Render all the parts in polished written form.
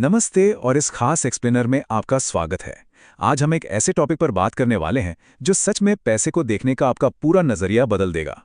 नमस्ते और इस खास एक्सप्लेनर में आपका स्वागत है। आज हम एक ऐसे टॉपिक पर बात करने वाले हैं जो सच में पैसे को देखने का आपका पूरा नजरिया बदल देगा।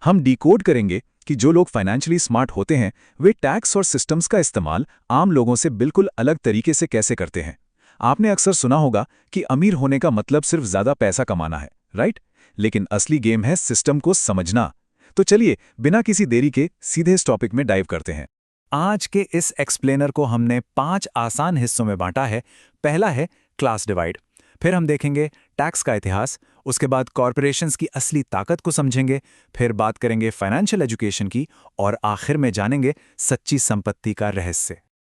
हम डिकोड करेंगे कि जो लोग फाइनेंशियली स्मार्ट होते हैं वे टैक्स और सिस्टम्स का इस्तेमाल आम लोगों से बिल्कुल अलग तरीके से कैसे करते हैं। आपने अक्सर सुना होगा कि अमीर होने का मतलब सिर्फ ज्यादा पैसा कमाना है, राइट? लेकिन असली गेम है सिस्टम को समझना। तो चलिए बिना किसी देरी के सीधे इस टॉपिक में डाइव करते हैं। आज के इस एक्सप्लेनर को हमने 5 आसान हिस्सों में बांटा है। पहला है क्लास डिवाइड, फिर हम देखेंगे टैक्स का इतिहास, उसके बाद कॉरपोरेशंस की असली ताकत को समझेंगे, फिर बात करेंगे फाइनेंशियल एजुकेशन की और आखिर में जानेंगे सच्ची संपत्ति का रहस्य।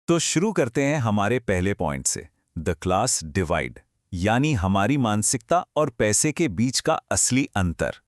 तो शुरू करते हैं हमारे पहले पॉइंट से, द क्लास डिवाइड, यानी हमारी मानसिकता और पैसे के बीच का असली अंतर।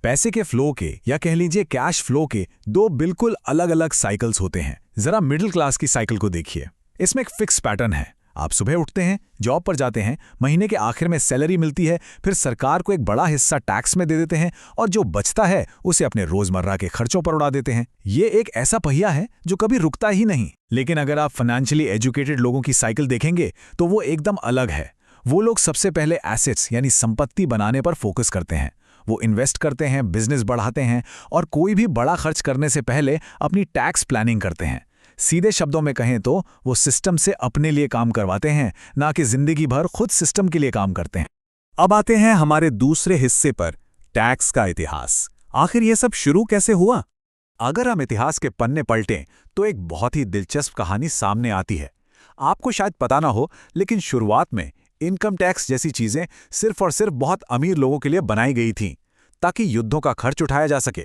पैसे के फ्लो के या कह लीजिए कैश फ्लो के दो बिल्कुल अलग अलग साइकिल्स होते हैं। जरा मिडिल क्लास की साइकिल को देखिए। इसमें एक फिक्स पैटर्न है। आप सुबह उठते हैं, जॉब पर जाते हैं, महीने के आखिर में सैलरी मिलती है, फिर सरकार को एक बड़ा हिस्सा टैक्स में दे देते हैं और जो बचता है उसे अपने रोजमर्रा के खर्चों पर उड़ा देते हैं। ये एक ऐसा पहिया है जो कभी रुकता ही नहीं। लेकिन अगर आप फाइनेंशियली एजुकेटेड लोगों की साइकिल देखेंगे तो वो एकदम अलग है। वो लोग सबसे पहले एसेट्स यानी संपत्ति बनाने पर फोकस करते हैं। वो इन्वेस्ट करते हैं, बिजनेस बढ़ाते हैं और कोई भी बड़ा खर्च करने से पहले अपनी टैक्स प्लानिंग करते हैं। सीधे शब्दों में कहें तो वो सिस्टम से अपने लिए काम करवाते हैं, ना कि जिंदगी भर खुद सिस्टम के लिए काम करते हैं। अब आते हैं हमारे दूसरे हिस्से पर, टैक्स का इतिहास। आखिर ये सब शुरू कैसे हुआ? अगर हम इतिहास के पन्ने पलटें तो एक बहुत ही दिलचस्प कहानी सामने आती है। आपको शायद पता ना हो, लेकिन शुरुआत में इनकम टैक्स जैसी चीजें सिर्फ और सिर्फ बहुत अमीर लोगों के लिए बनाई गई थीं, ताकि युद्धों का खर्च उठाया जा सके।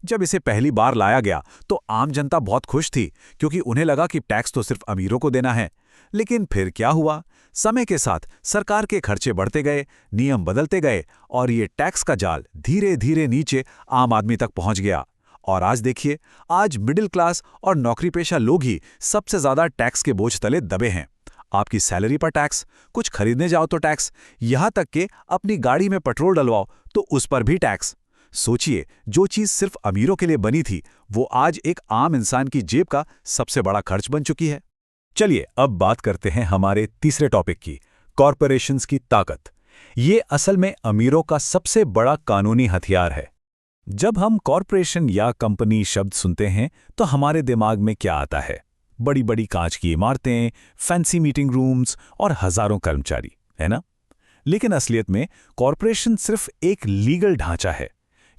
जब इसे पहली बार लाया गया तो आम जनता बहुत खुश थी, क्योंकि उन्हें लगा कि टैक्स तो सिर्फ अमीरों को देना है। लेकिन फिर क्या हुआ? समय के साथ सरकार के खर्चे बढ़ते गए, नियम बदलते गए और ये टैक्स का जाल धीरे धीरे नीचे आम आदमी तक पहुंच गया। और आज देखिए, आज मिडिल क्लास और नौकरीपेशा लोग ही सबसे ज्यादा टैक्स के बोझ तले दबे हैं। आपकी सैलरी पर टैक्स, कुछ खरीदने जाओ तो टैक्स, यहां तक कि अपनी गाड़ी में पेट्रोल डलवाओ तो उस पर भी टैक्स। सोचिए, जो चीज सिर्फ अमीरों के लिए बनी थी वो आज एक आम इंसान की जेब का सबसे बड़ा खर्च बन चुकी है। चलिए अब बात करते हैं हमारे तीसरे टॉपिक की, कॉरपोरेशंस की ताकत। ये असल में अमीरों का सबसे बड़ा कानूनी हथियार है। जब हम कॉरपोरेशन या कंपनी शब्द सुनते हैं तो हमारे दिमाग में क्या आता है? बड़ी बड़ी कांच की इमारतें, फैंसी मीटिंग रूम्स और हजारों कर्मचारी, है ना? लेकिन असलियत में कॉरपोरेशन सिर्फ एक लीगल ढांचा है।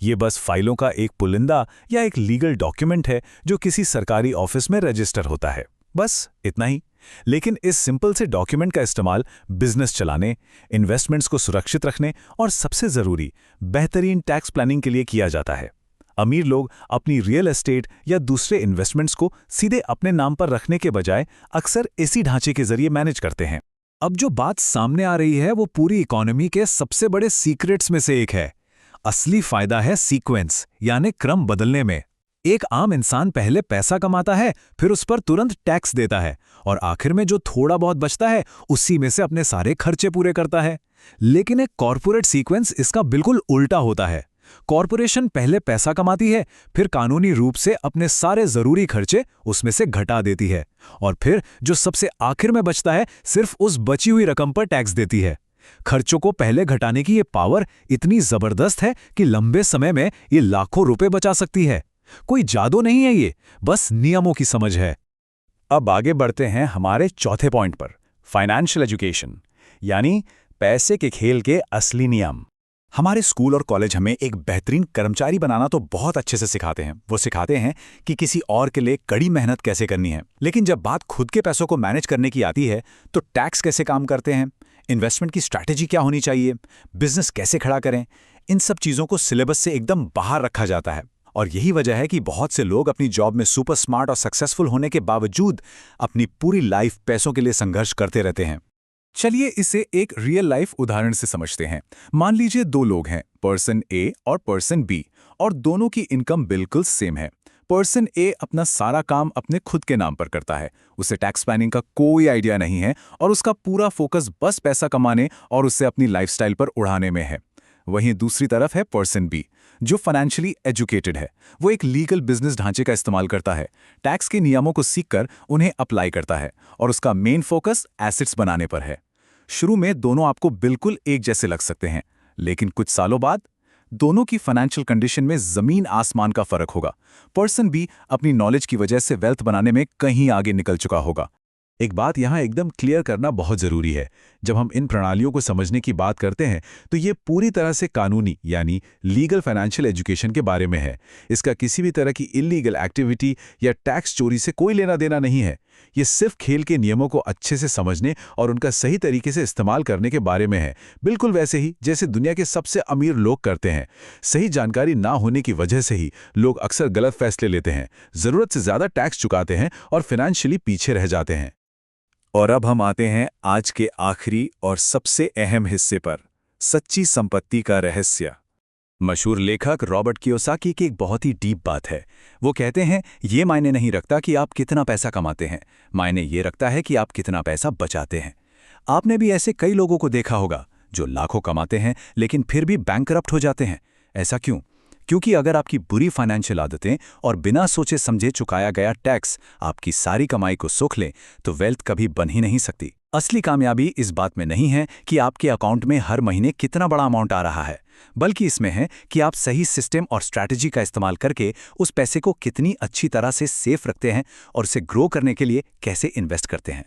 ये बस फाइलों का एक पुलिंदा या एक लीगल डॉक्यूमेंट है जो किसी सरकारी ऑफिस में रजिस्टर होता है, बस इतना ही। लेकिन इस सिंपल से डॉक्यूमेंट का इस्तेमाल बिजनेस चलाने, इन्वेस्टमेंट्स को सुरक्षित रखने और सबसे जरूरी बेहतरीन टैक्स प्लानिंग के लिए किया जाता है। अमीर लोग अपनी रियल एस्टेट या दूसरे इन्वेस्टमेंट्स को सीधे अपने नाम पर रखने के बजाय अक्सर इसी ढांचे के जरिए मैनेज करते हैं। अब जो बात सामने आ रही है वो पूरी इकोनॉमी के सबसे बड़े सीक्रेट्स में से एक है। असली फायदा है सीक्वेंस, यानी क्रम बदलने में। एक आम इंसान पहले पैसा कमाता है, फिर उस पर तुरंत टैक्स देता है और आखिर में जो थोड़ा बहुत बचता है उसी में से अपने सारे खर्चे पूरे करता है। लेकिन एक कॉर्पोरेट सीक्वेंस इसका बिल्कुल उल्टा होता है। कॉरपोरेशन पहले पैसा कमाती है, फिर कानूनी रूप से अपने सारे जरूरी खर्चे उसमें से घटा देती है और फिर जो सबसे आखिर में बचता है सिर्फ उस बची हुई रकम पर टैक्स देती है। खर्चों को पहले घटाने की ये पावर इतनी जबरदस्त है कि लंबे समय में ये लाखों रुपए बचा सकती है। कोई जादू नहीं है, ये बस नियमों की समझ है। अब आगे बढ़ते हैं हमारे चौथे पॉइंट पर, फाइनेंशियल एजुकेशन, यानी पैसे के खेल के असली नियम। हमारे स्कूल और कॉलेज हमें एक बेहतरीन कर्मचारी बनाना तो बहुत अच्छे से सिखाते हैं। वो सिखाते हैं कि किसी और के लिए कड़ी मेहनत कैसे करनी है। लेकिन जब बात खुद के पैसों को मैनेज करने की आती है तो टैक्स कैसे काम करते हैं, इन्वेस्टमेंट की स्ट्रैटेजी क्या होनी चाहिए, बिजनेस कैसे खड़ा करें, इन सब चीज़ों को सिलेबस से एकदम बाहर रखा जाता है। और यही वजह है कि बहुत से लोग अपनी जॉब में सुपर स्मार्ट और सक्सेसफुल होने के बावजूद अपनी पूरी लाइफ पैसों के लिए संघर्ष करते रहते हैं। चलिए इसे एक रियल लाइफ उदाहरण से समझते हैं। मान लीजिए दो लोग हैं, पर्सन ए और पर्सन बी, और दोनों की इनकम बिल्कुल सेम है। पर्सन ए अपना सारा काम अपने खुद के नाम पर करता है। उसे टैक्स प्लानिंग का कोई आइडिया नहीं है और उसका पूरा फोकस बस पैसा कमाने और उसे अपनी लाइफस्टाइल पर उड़ाने में है। वहीं दूसरी तरफ है पर्सन बी, जो फाइनेंशियली एजुकेटेड है। वो एक लीगल बिजनेस ढांचे का इस्तेमाल करता है, टैक्स के नियमों को सीखकर उन्हें अप्लाई करता है और उसका मेन फोकस एसेट्स बनाने पर है। शुरू में दोनों आपको बिल्कुल एक जैसे लग सकते हैं, लेकिन कुछ सालों बाद दोनों की फाइनेंशियल कंडीशन में जमीन आसमान का फर्क होगा। पर्सन बी अपनी नॉलेज की वजह से वेल्थ बनाने में कहीं आगे निकल चुका होगा। एक बात यहाँ एकदम क्लियर करना बहुत जरूरी है। जब हम इन प्रणालियों को समझने की बात करते हैं तो ये पूरी तरह से कानूनी यानी लीगल फाइनेंशियल एजुकेशन के बारे में है। इसका किसी भी तरह की इलीगल एक्टिविटी या टैक्स चोरी से कोई लेना देना नहीं है। ये सिर्फ खेल के नियमों को अच्छे से समझने और उनका सही तरीके से इस्तेमाल करने के बारे में है, बिल्कुल वैसे ही जैसे दुनिया के सबसे अमीर लोग करते हैं। सही जानकारी ना होने की वजह से ही लोग अक्सर गलत फैसले लेते हैं, जरूरत से ज्यादा टैक्स चुकाते हैं और फाइनेंशियली पीछे रह जाते हैं। और अब हम आते हैं आज के आखिरी और सबसे अहम हिस्से पर, सच्ची संपत्ति का रहस्य। मशहूर लेखक रॉबर्ट कियोसाकी की एक बहुत ही डीप बात है। वो कहते हैं, ये मायने नहीं रखता कि आप कितना पैसा कमाते हैं, मायने ये रखता है कि आप कितना पैसा बचाते हैं। आपने भी ऐसे कई लोगों को देखा होगा जो लाखों कमाते हैं लेकिन फिर भी बैंकरप्ट हो जाते हैं। ऐसा क्यों? क्योंकि अगर आपकी बुरी फाइनेंशियल आदतें और बिना सोचे समझे चुकाया गया टैक्स आपकी सारी कमाई को सोख लें तो वेल्थ कभी बन ही नहीं सकती। असली कामयाबी इस बात में नहीं है कि आपके अकाउंट में हर महीने कितना बड़ा अमाउंट आ रहा है, बल्कि इसमें है कि आप सही सिस्टम और स्ट्रैटेजी का इस्तेमाल करके उस पैसे को कितनी अच्छी तरह से सेफ रखते हैं और उसे ग्रो करने के लिए कैसे इन्वेस्ट करते हैं।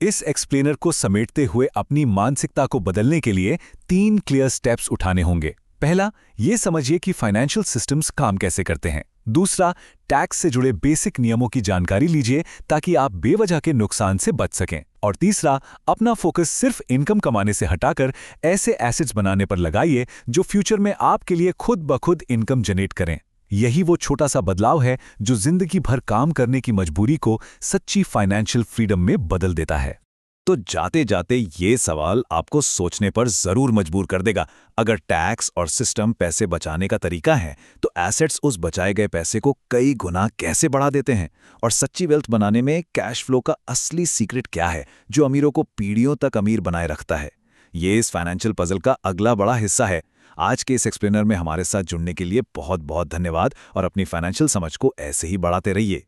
इस एक्सप्लेनर को समेटते हुए अपनी मानसिकता को बदलने के लिए 3 क्लियर स्टेप्स उठाने होंगे। पहला, ये समझिए कि फाइनेंशियल सिस्टम्स काम कैसे करते हैं। दूसरा, टैक्स से जुड़े बेसिक नियमों की जानकारी लीजिए ताकि आप बेवजह के नुकसान से बच सकें। और तीसरा, अपना फोकस सिर्फ इनकम कमाने से हटाकर ऐसे एसेट्स बनाने पर लगाइए जो फ्यूचर में आपके लिए खुद ब खुद इनकम जनरेट करें। यही वो छोटा सा बदलाव है जो जिंदगी भर काम करने की मजबूरी को सच्ची फाइनेंशियल फ्रीडम में बदल देता है। तो जाते जाते ये सवाल आपको सोचने पर जरूर मजबूर कर देगा। अगर टैक्स और सिस्टम पैसे बचाने का तरीका है तो एसेट्स उस बचाए गए पैसे को कई गुना कैसे बढ़ा देते हैं? और सच्ची वेल्थ बनाने में कैश फ्लो का असली सीक्रेट क्या है जो अमीरों को पीढ़ियों तक अमीर बनाए रखता है? ये इस फाइनेंशियल पजल का अगला बड़ा हिस्सा है। आज के इस एक्सप्लेनर में हमारे साथ जुड़ने के लिए बहुत बहुत धन्यवाद और अपनी फाइनेंशियल समझ को ऐसे ही बढ़ाते रहिए।